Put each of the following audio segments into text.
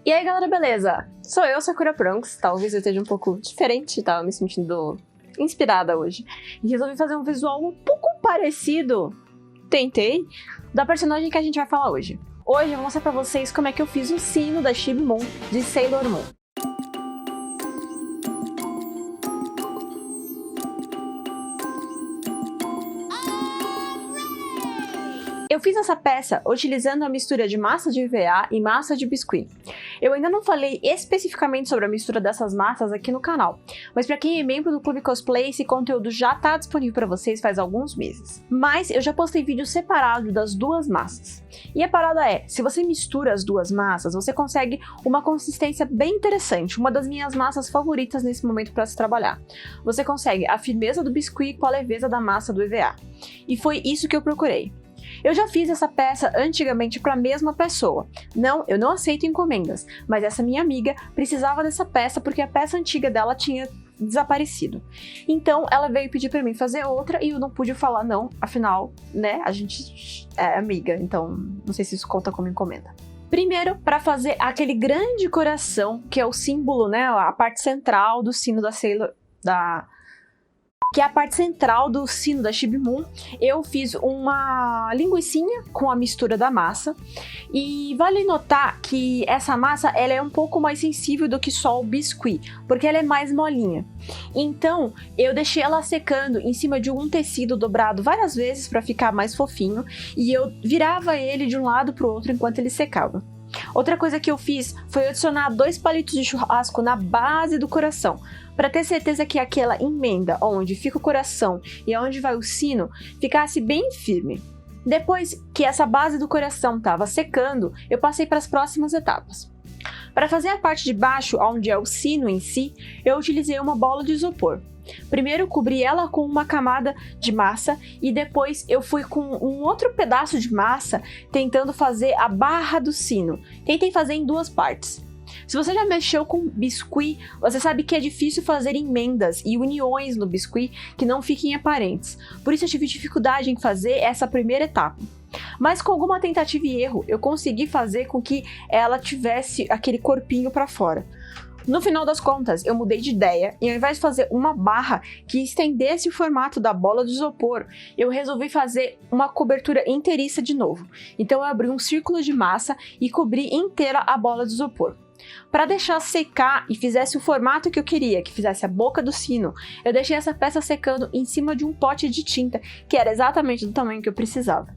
E aí galera, beleza? Sou eu, Sakura Pranks. Talvez eu esteja um pouco diferente, tava me sentindo inspirada hoje. E resolvi fazer um visual um pouco parecido, tentei, da personagem que a gente vai falar hoje. Hoje eu vou mostrar pra vocês como é que eu fiz o sino da Chibi Moon de Sailor Moon. Eu fiz essa peça utilizando a mistura de massa de EVA e massa de biscuit. Eu ainda não falei especificamente sobre a mistura dessas massas aqui no canal, mas para quem é membro do Clube Cosplay, esse conteúdo já está disponível para vocês faz alguns meses. Mas eu já postei vídeo separado das duas massas. E a parada é, se você mistura as duas massas, você consegue uma consistência bem interessante, uma das minhas massas favoritas nesse momento para se trabalhar. Você consegue a firmeza do biscuit com a leveza da massa do EVA. E foi isso que eu procurei. Eu já fiz essa peça antigamente para a mesma pessoa. Não, eu não aceito encomendas, mas essa minha amiga precisava dessa peça porque a peça antiga dela tinha desaparecido. Então ela veio pedir para mim fazer outra e eu não pude falar não, afinal, né, a gente é amiga, então não sei se isso conta como encomenda. Primeiro, para fazer aquele grande coração, que é o símbolo, né, a parte central do sino da Sailor, que é a parte central do sino da Chibi Moon, eu fiz uma linguicinha com a mistura da massa. E vale notar que essa massa ela é um pouco mais sensível do que só o biscuit, porque ela é mais molinha. Então eu deixei ela secando em cima de um tecido dobrado várias vezes para ficar mais fofinho, e eu virava ele de um lado para o outro enquanto ele secava. Outra coisa que eu fiz foi adicionar 2 palitos de churrasco na base do coração, para ter certeza que aquela emenda onde fica o coração e onde vai o sino ficasse bem firme. Depois que essa base do coração estava secando, eu passei para as próximas etapas. Para fazer a parte de baixo, onde é o sino em si, eu utilizei uma bola de isopor. Primeiro cobri ela com uma camada de massa e depois eu fui com um outro pedaço de massa tentando fazer a barra do sino. Tentei fazer em 2 partes. Se você já mexeu com biscuit, você sabe que é difícil fazer emendas e uniões no biscuit que não fiquem aparentes. Por isso eu tive dificuldade em fazer essa primeira etapa. Mas com alguma tentativa e erro, eu consegui fazer com que ela tivesse aquele corpinho para fora. No final das contas, eu mudei de ideia e ao invés de fazer uma barra que estendesse o formato da bola de isopor, eu resolvi fazer uma cobertura inteiriça de novo. Então eu abri um círculo de massa e cobri inteira a bola de isopor. Para deixar secar e fizesse o formato que eu queria, que fizesse a boca do sino, eu deixei essa peça secando em cima de um pote de tinta, que era exatamente do tamanho que eu precisava.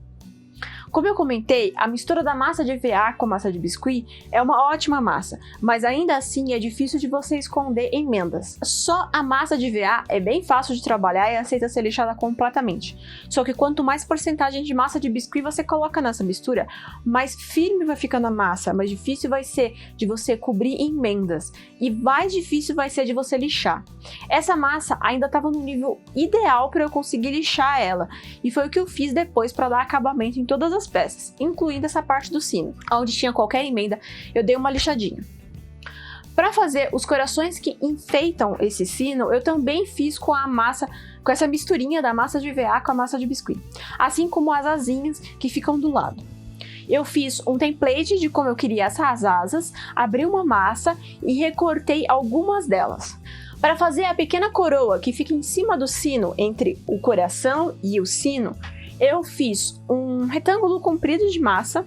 Como eu comentei, a mistura da massa de EVA com a massa de biscuit é uma ótima massa, mas ainda assim é difícil de você esconder emendas. Só a massa de EVA é bem fácil de trabalhar e aceita ser lixada completamente. Só que quanto mais porcentagem de massa de biscuit você coloca nessa mistura, mais firme vai ficando a massa, mais difícil vai ser de você cobrir emendas e mais difícil vai ser de você lixar. Essa massa ainda estava no nível ideal para eu conseguir lixar ela, e foi o que eu fiz depois para dar acabamento em todas as peças, incluindo essa parte do sino, onde tinha qualquer emenda, eu dei uma lixadinha. Para fazer os corações que enfeitam esse sino, eu também fiz com a massa, com essa misturinha da massa de EVA com a massa de biscuit, assim como as asinhas que ficam do lado. Eu fiz um template de como eu queria essas asas, abri uma massa e recortei algumas delas. Para fazer a pequena coroa que fica em cima do sino, entre o coração e o sino, eu fiz um retângulo comprido de massa,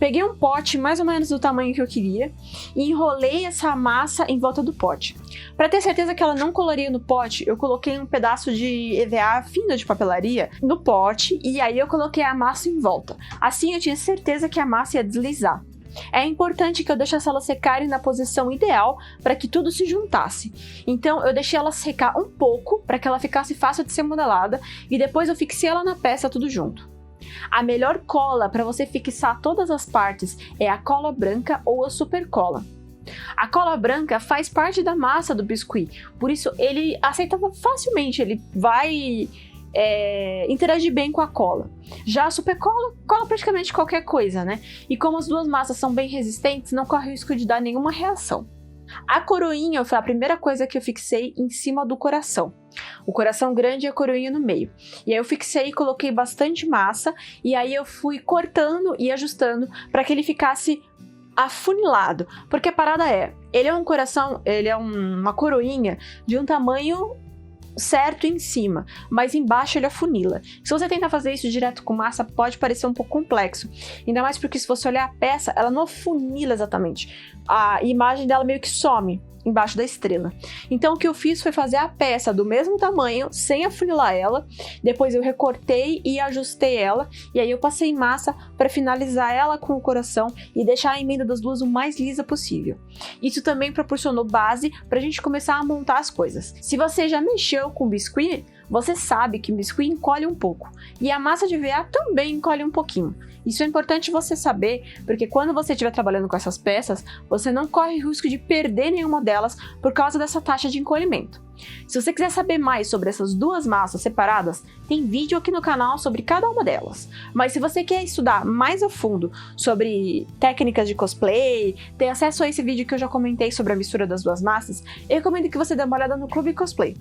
peguei um pote mais ou menos do tamanho que eu queria e enrolei essa massa em volta do pote. Para ter certeza que ela não colaria no pote, eu coloquei um pedaço de EVA fino de papelaria no pote e aí eu coloquei a massa em volta. Assim eu tinha certeza que a massa ia deslizar. É importante que eu deixasse ela secarem na posição ideal para que tudo se juntasse. Então eu deixei ela secar um pouco para que ela ficasse fácil de ser modelada e depois eu fixei ela na peça tudo junto. A melhor cola para você fixar todas as partes é a cola branca ou a super cola. A cola branca faz parte da massa do biscuit, por isso ele aceita facilmente, ele vai interagir bem com a cola. Já a super cola cola praticamente qualquer coisa, né? E como as duas massas são bem resistentes, não corre o risco de dar nenhuma reação. A coroinha foi a primeira coisa que eu fixei em cima do coração. O coração grande e a coroinha no meio. E aí eu fixei e coloquei bastante massa, e aí eu fui cortando e ajustando para que ele ficasse afunilado, porque a parada ele é um coração, ele é uma coroinha de um tamanho certo em cima, mas embaixo ele afunila. Se você tentar fazer isso direto com massa, pode parecer um pouco complexo, ainda mais porque se você olhar a peça, ela não afunila exatamente, a imagem dela meio que some embaixo da estrela. Então o que eu fiz foi fazer a peça do mesmo tamanho, sem afunilar ela, depois eu recortei e ajustei ela, e aí eu passei massa para finalizar ela com o coração e deixar a emenda das duas o mais lisa possível. Isso também proporcionou base para a gente começar a montar as coisas. Se você já mexeu com biscuit, você sabe que biscuit encolhe um pouco, e a massa de EVA também encolhe um pouquinho. Isso é importante você saber, porque quando você estiver trabalhando com essas peças, você não corre o risco de perder nenhuma delas por causa dessa taxa de encolhimento. Se você quiser saber mais sobre essas duas massas separadas, tem vídeo aqui no canal sobre cada uma delas. Mas se você quer estudar mais a fundo sobre técnicas de cosplay, ter acesso a esse vídeo que eu já comentei sobre a mistura das duas massas, eu recomendo que você dê uma olhada no Clube Cosplay.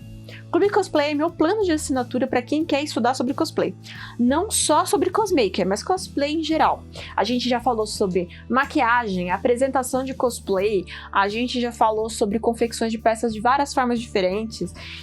Clube Cosplay é meu plano de assinatura para quem quer estudar sobre cosplay. Não só sobre cosmaker, mas cosplay em geral. A gente já falou sobre maquiagem, apresentação de cosplay, a gente já falou sobre confecções de peças de várias formas diferentes,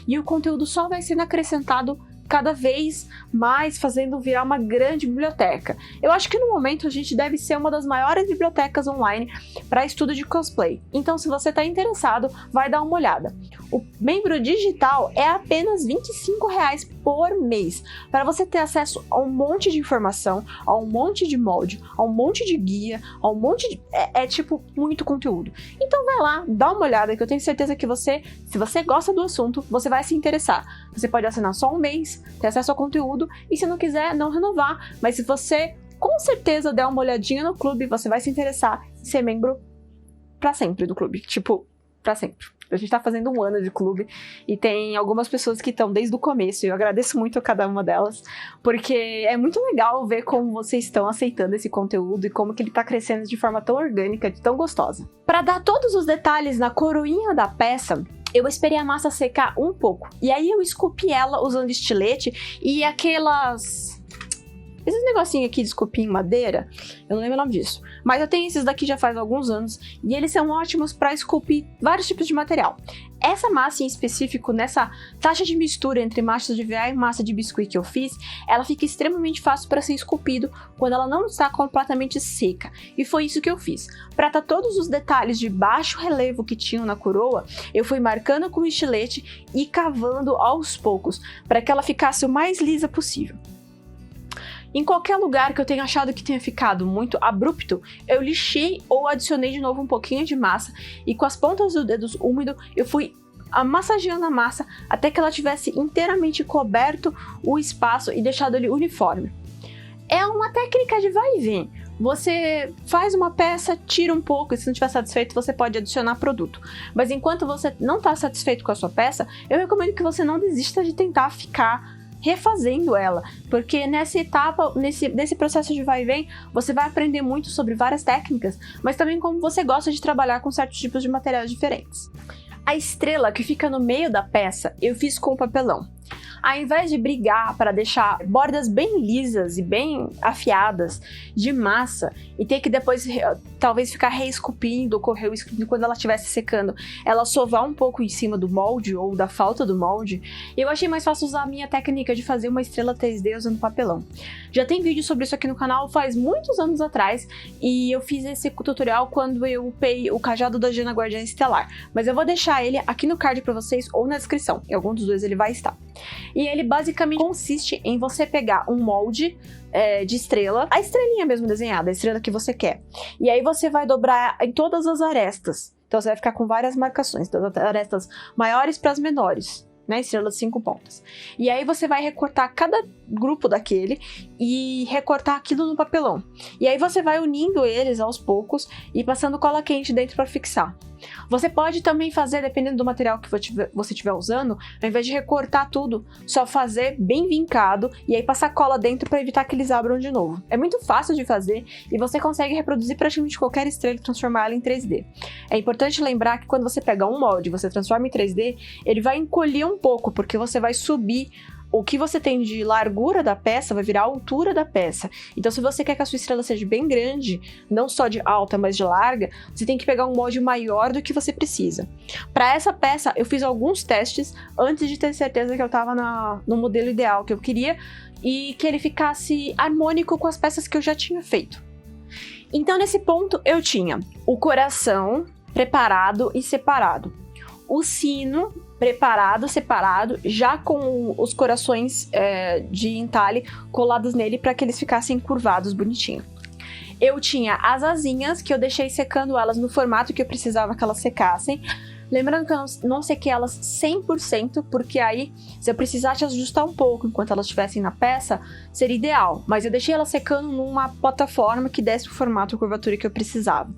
e o conteúdo só vai sendo acrescentado cada vez mais, fazendo virar uma grande biblioteca. Eu acho que no momento a gente deve ser uma das maiores bibliotecas online para estudo de cosplay. Então, se você está interessado, vai dar uma olhada. O membro digital é apenas R$ 25,00 por mês, para você ter acesso a um monte de informação, a um monte de molde, a um monte de guia, a um monte de... tipo, muito conteúdo. Então vai lá, dá uma olhada, que eu tenho certeza que você, se você gosta do assunto, você vai se interessar. Você pode assinar só um mês, ter acesso ao conteúdo, e se não quiser, não renovar. Mas se você, com certeza, der uma olhadinha no clube, você vai se interessar em ser membro pra sempre do clube. Tipo, pra sempre. A gente tá fazendo 1 ano de clube e tem algumas pessoas que estão desde o começo, e eu agradeço muito a cada uma delas, porque é muito legal ver como vocês estão aceitando esse conteúdo e como que ele tá crescendo de forma tão orgânica, tão gostosa. Para dar todos os detalhes na coroinha da peça, eu esperei a massa secar um pouco, e aí eu esculpi ela usando estilete e esses negocinhos aqui de esculpir em madeira, eu não lembro o nome disso, mas eu tenho esses daqui já faz alguns anos, e eles são ótimos para esculpir vários tipos de material. Essa massa em específico, nessa taxa de mistura entre massa de EVA e massa de biscuit que eu fiz, ela fica extremamente fácil para ser esculpido quando ela não está completamente seca, e foi isso que eu fiz. Para dar todos os detalhes de baixo relevo que tinham na coroa, eu fui marcando com estilete e cavando aos poucos, para que ela ficasse o mais lisa possível. Em qualquer lugar que eu tenha achado que tenha ficado muito abrupto, eu lixei ou adicionei de novo um pouquinho de massa, e com as pontas dos dedos úmidos eu fui massageando a massa até que ela tivesse inteiramente coberto o espaço e deixado ele uniforme. É uma técnica de vai e vem. Você faz uma peça, tira um pouco, e se não estiver satisfeito, você pode adicionar produto. Mas enquanto você não está satisfeito com a sua peça, eu recomendo que você não desista de tentar ficar refazendo ela, porque nessa etapa, nesse processo de vai e vem, você vai aprender muito sobre várias técnicas, mas também como você gosta de trabalhar com certos tipos de materiais diferentes. A estrela que fica no meio da peça, eu fiz com papelão. Ao invés de brigar para deixar bordas bem lisas e bem afiadas de massa e ter que depois talvez ficar reesculpindo ou correr o esculpindo quando ela estivesse secando, ela sovar um pouco em cima do molde ou da falta do molde, eu achei mais fácil usar a minha técnica de fazer uma estrela 3D usando papelão. Já tem vídeo sobre isso aqui no canal faz muitos anos atrás, e eu fiz esse tutorial quando eu upei o cajado da Jaina Guardiã Estelar, mas eu vou deixar ele aqui no card para vocês ou na descrição, em algum dos dois ele vai estar. E ele basicamente consiste em você pegar um molde de estrela, a estrelinha mesmo desenhada, a estrela que você quer. E aí você vai dobrar em todas as arestas. Então você vai ficar com várias marcações, das arestas maiores para as menores, né? Estrela de 5 pontas. E aí você vai recortar cada grupo daquele e recortar aquilo no papelão. E aí você vai unindo eles aos poucos e passando cola quente dentro para fixar. Você pode também fazer, dependendo do material que você estiver usando, ao invés de recortar tudo, só fazer bem vincado e aí passar cola dentro para evitar que eles abram de novo. É muito fácil de fazer e você consegue reproduzir praticamente qualquer estrela e transformar ela em 3D. É importante lembrar que quando você pega um molde e você transforma em 3D, ele vai encolher um pouco, porque você vai subir o que você tem de largura da peça vai virar a altura da peça. Então, se você quer que a sua estrela seja bem grande, não só de alta, mas de larga, você tem que pegar um molde maior do que você precisa. Para essa peça, eu fiz alguns testes antes de ter certeza que eu estava no modelo ideal que eu queria e que ele ficasse harmônico com as peças que eu já tinha feito. Então, nesse ponto, eu tinha o coração preparado e separado, o sino preparado, separado, já com os corações de entalhe colados nele para que eles ficassem curvados bonitinho. Eu tinha as asinhas, que eu deixei secando elas no formato que eu precisava que elas secassem. Lembrando que eu não sequei elas 100%, porque aí, se eu precisasse ajustar um pouco enquanto elas estivessem na peça, seria ideal. Mas eu deixei elas secando numa plataforma que desse o formato e a curvatura que eu precisava.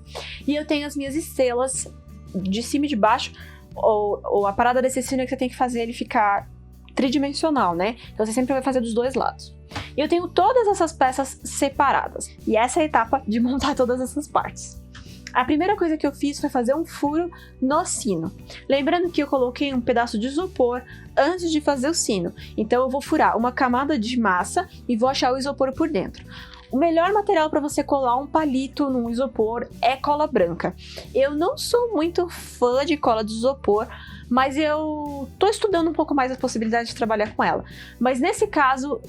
E eu tenho as minhas estrelas de cima e de baixo, ou a parada desse sino é que você tem que fazer ele ficar tridimensional, né? Então você sempre vai fazer dos dois lados. E eu tenho todas essas peças separadas. E essa é a etapa de montar todas essas partes. A primeira coisa que eu fiz foi fazer um furo no sino. Lembrando que eu coloquei um pedaço de isopor antes de fazer o sino. Então eu vou furar uma camada de massa e vou achar o isopor por dentro. O melhor material para você colar um palito num isopor é cola branca. Eu não sou muito fã de cola de isopor, mas eu tô estudando um pouco mais a possibilidade de trabalhar com ela. Mas nesse caso,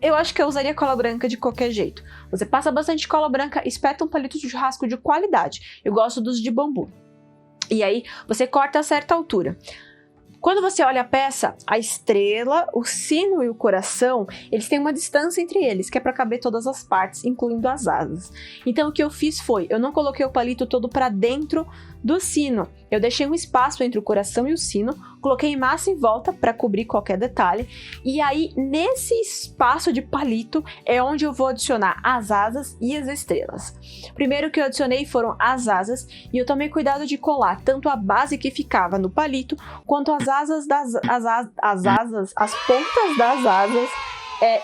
eu acho que eu usaria cola branca de qualquer jeito. Você passa bastante cola branca, espeta um palito de churrasco de qualidade. Eu gosto dos de bambu. E aí, você corta a certa altura. Quando você olha a peça, a estrela, o sino e o coração, eles têm uma distância entre eles, que é para caber todas as partes, incluindo as asas. Então o que eu fiz foi, eu não coloquei o palito todo para dentro do sino. Eu deixei um espaço entre o coração e o sino, coloquei massa em volta para cobrir qualquer detalhe, e aí nesse espaço de palito é onde eu vou adicionar as asas e as estrelas. Primeiro que eu adicionei foram as asas, e eu tomei cuidado de colar tanto a base que ficava no palito, quanto as pontas das asas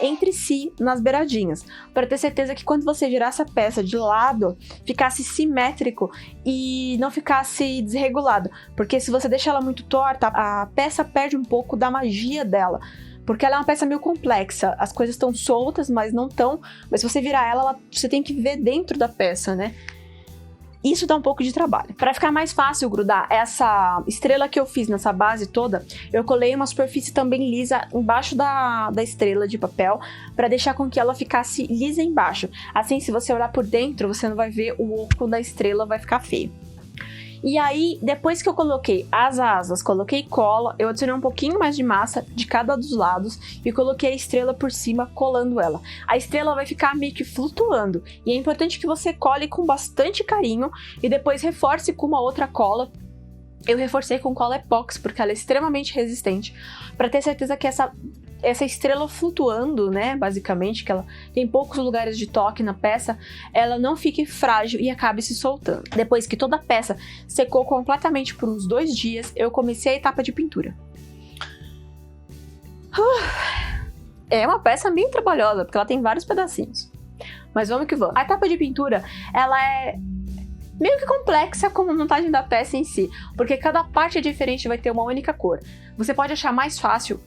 entre si nas beiradinhas, para ter certeza que quando você girasse a peça de lado, ficasse simétrico e não ficasse desregulado, porque se você deixar ela muito torta, a peça perde um pouco da magia dela, porque ela é uma peça meio complexa, as coisas estão soltas, mas não estão, mas se você virar ela, você tem que ver dentro da peça, né? Isso dá um pouco de trabalho. Para ficar mais fácil grudar essa estrela que eu fiz nessa base toda, eu colei uma superfície também lisa embaixo da estrela de papel, para deixar com que ela ficasse lisa embaixo. Assim, se você olhar por dentro, você não vai ver o oco da estrela, vai ficar feio. E aí, depois que eu coloquei as asas, coloquei cola, eu adicionei um pouquinho mais de massa de cada dos lados e coloquei a estrela por cima, colando ela. A estrela vai ficar meio que flutuando, e é importante que você cole com bastante carinho e depois reforce com uma outra cola. Eu reforcei com cola epox, porque ela é extremamente resistente, para ter certeza que essa estrela flutuando, né, basicamente, que ela tem poucos lugares de toque na peça, ela não fique frágil e acabe se soltando. Depois que toda a peça secou completamente por uns 2 dias, eu comecei a etapa de pintura. É uma peça bem trabalhosa, porque ela tem vários pedacinhos. Mas vamos que vamos. A etapa de pintura, ela é meio que complexa como a montagem da peça em si, porque cada parte é diferente e vai ter uma única cor. Você pode achar mais fácil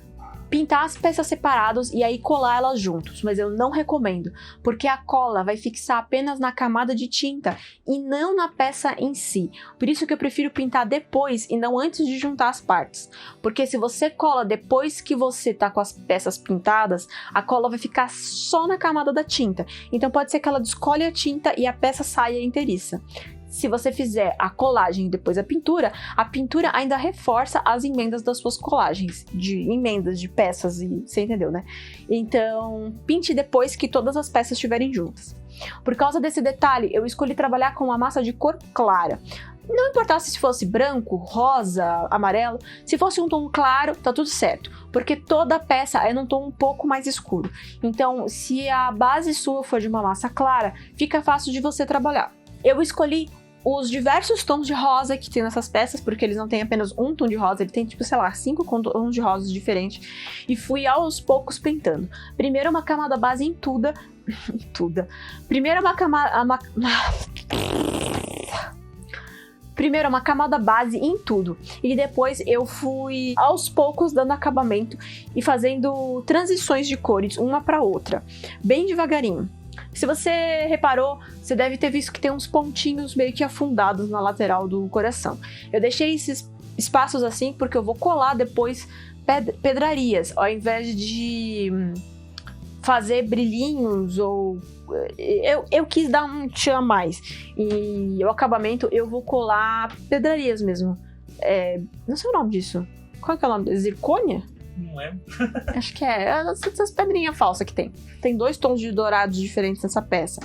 pintar as peças separadas e aí colar elas juntos, mas eu não recomendo, porque a cola vai fixar apenas na camada de tinta e não na peça em si. Por isso que eu prefiro pintar depois e não antes de juntar as partes, porque se você cola depois que você tá com as peças pintadas, a cola vai ficar só na camada da tinta, então pode ser que ela descolhe a tinta e a peça saia inteiriça. Se você fizer a colagem e depois a pintura ainda reforça as emendas das suas colagens, de emendas de peças, e você entendeu, né? Então, pinte depois que todas as peças estiverem juntas. Por causa desse detalhe, eu escolhi trabalhar com uma massa de cor clara. Não importasse se fosse branco, rosa, amarelo, se fosse um tom claro, tá tudo certo, porque toda a peça é num tom um pouco mais escuro. Então, se a base sua for de uma massa clara, fica fácil de você trabalhar. Eu escolhi os diversos tons de rosa que tem nessas peças, porque eles não têm apenas um tom de rosa, ele tem, tipo, sei lá, 5 tons de rosas diferentes, e fui aos poucos pintando. Primeiro uma camada base em tudo. primeiro uma camada base em tudo, e depois eu fui aos poucos dando acabamento e fazendo transições de cores uma para outra, bem devagarinho. Se você reparou, você deve ter visto que tem uns pontinhos meio que afundados na lateral do coração. Eu deixei esses espaços assim porque eu vou colar depois pedrarias, ao invés de fazer brilhinhos ou... Eu quis dar um tchan a mais. E o acabamento eu vou colar pedrarias mesmo. Não sei o nome disso. Qual que é o nome? Zircônia? Não lembro. Acho que essas pedrinhas falsas que tem. Tem 2 tons de dourados diferentes nessa peça.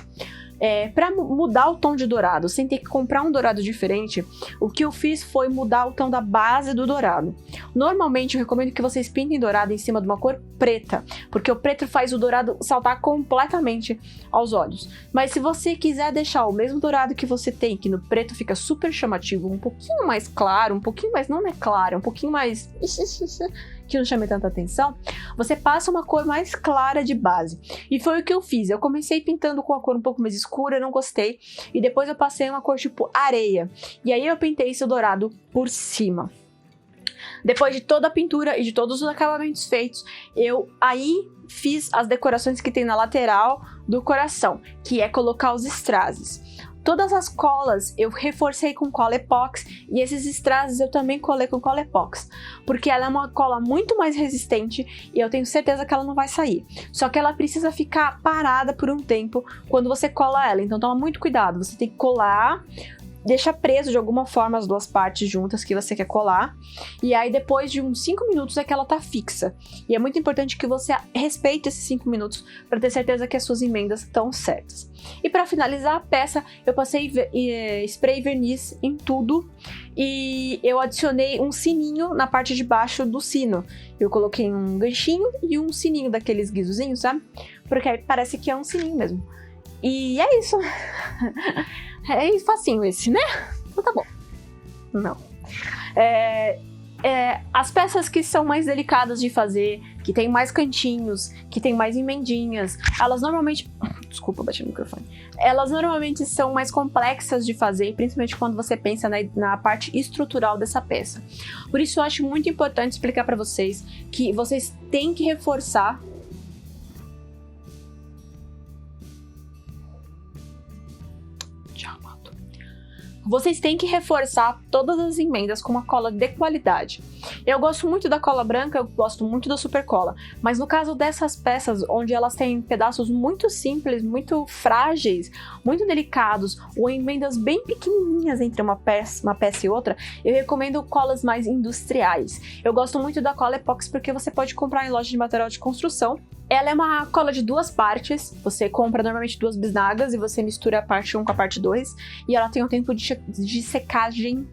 Pra mudar o tom de dourado, sem ter que comprar um dourado diferente, o que eu fiz foi mudar o tom da base do dourado. Normalmente eu recomendo que vocês pintem dourado em cima de uma cor preta, porque o preto faz o dourado saltar completamente aos olhos. Mas se você quiser deixar o mesmo dourado que você tem, que no preto fica super chamativo, um pouquinho mais claro, um pouquinho mais, não é claro, um pouquinho mais... que não chame tanta atenção, você passa uma cor mais clara de base. E foi o que eu fiz. Eu comecei pintando com a cor um pouco mais escura, não gostei. E depois eu passei uma cor tipo areia. E aí eu pintei esse dourado por cima. Depois de toda a pintura e de todos os acabamentos feitos, eu aí fiz as decorações que tem na lateral do coração, que é colocar os strazes. Todas as colas eu reforcei com cola epox e esses strazes eu também colei com cola epox, porque ela é uma cola muito mais resistente e eu tenho certeza que ela não vai sair. Só que ela precisa ficar parada por um tempo quando você cola ela, então toma muito cuidado, você tem que colar, deixa preso de alguma forma as 2 partes juntas que você quer colar, e aí depois de uns 5 minutos é que ela tá fixa. E é muito importante que você respeite esses 5 minutos para ter certeza que as suas emendas estão certas. E para finalizar a peça, eu passei spray verniz em tudo e eu adicionei um sininho na parte de baixo do sino. Eu coloquei um ganchinho e um sininho daqueles guizozinhos, sabe? Porque aí parece que é um sininho mesmo. E é isso. É facinho esse, né? Então tá bom. Não. As peças que são mais delicadas de fazer, que tem mais cantinhos, que tem mais emendinhas, elas normalmente... Desculpa, bati no microfone. Elas normalmente são mais complexas de fazer, principalmente quando você pensa na parte estrutural dessa peça. Por isso eu acho muito importante explicar pra vocês que vocês têm que reforçar vocês têm que reforçar todas as emendas com uma cola de qualidade. Eu gosto muito da cola branca, eu gosto muito da super cola, mas no caso dessas peças, onde elas têm pedaços muito simples, muito frágeis, muito delicados, ou emendas bem pequenininhas entre uma peça e outra, eu recomendo colas mais industriais. Eu gosto muito da cola epox porque você pode comprar em loja de material de construção. Ela é uma cola de 2 partes, você compra normalmente 2 bisnagas e você mistura a parte 1 com a parte 2, e ela tem um tempo de secagem,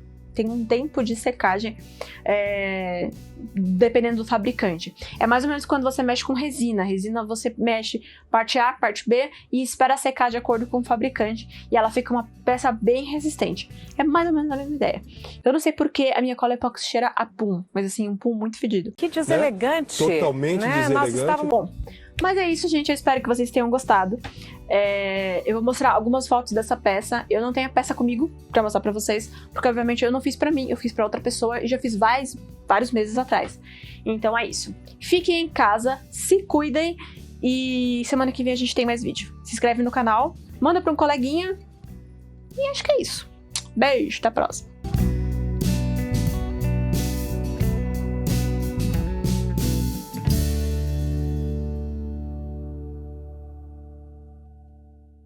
dependendo do fabricante. É mais ou menos quando você mexe com resina. Resina você mexe parte A, parte B e espera secar de acordo com o fabricante, e ela fica uma peça bem resistente. É mais ou menos a mesma ideia. Eu não sei porque a minha cola epox cheira a pum, mas assim, um pum muito fedido. Que deselegante. Totalmente deselegante. Nós estávamos... Bom, mas é isso, gente. Eu espero que vocês tenham gostado. Eu vou mostrar algumas fotos dessa peça. Eu não tenho a peça comigo pra mostrar pra vocês, porque obviamente eu não fiz pra mim, eu fiz pra outra pessoa e já fiz vários meses atrás. Então é isso. Fiquem em casa, se cuidem e semana que vem a gente tem mais vídeo. Se inscreve no canal, manda pra um coleguinha e acho que é isso. Beijo, até a próxima.